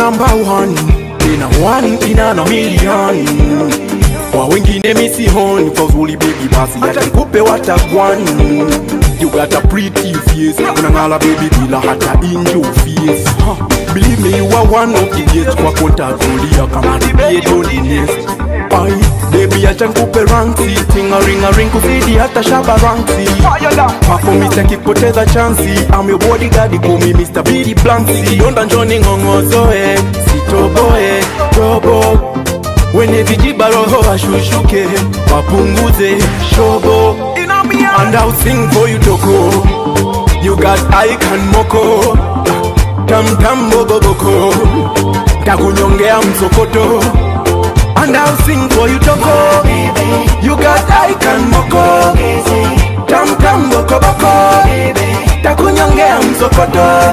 number one, in a one in a million. Kwa wengine misi hon, kwa uzuri baby basi hata nikupe watagwan. You got a pretty face, unangala baby bila hata in your face. Believe me, you are one of the best. Kwa konta tulia kama nibie donines. Ay, baby acha nikupe ranksi, tinga ring kufidi hata shaba ranksi. Pako mita kipoteza chansi, I'm your bodyguard, call me Mr. Billy Blancy. Donda njoni ngongozoe, sitoboe, robo. Wene vijiba roho ashushuke, wapunguze shobo. And I'll sing for you toko. You got icon moko, tam bogo boko, takunyongea msokoto. And I'll sing for you toko. You got icon moko, tam boko boko, takunyongea msokoto.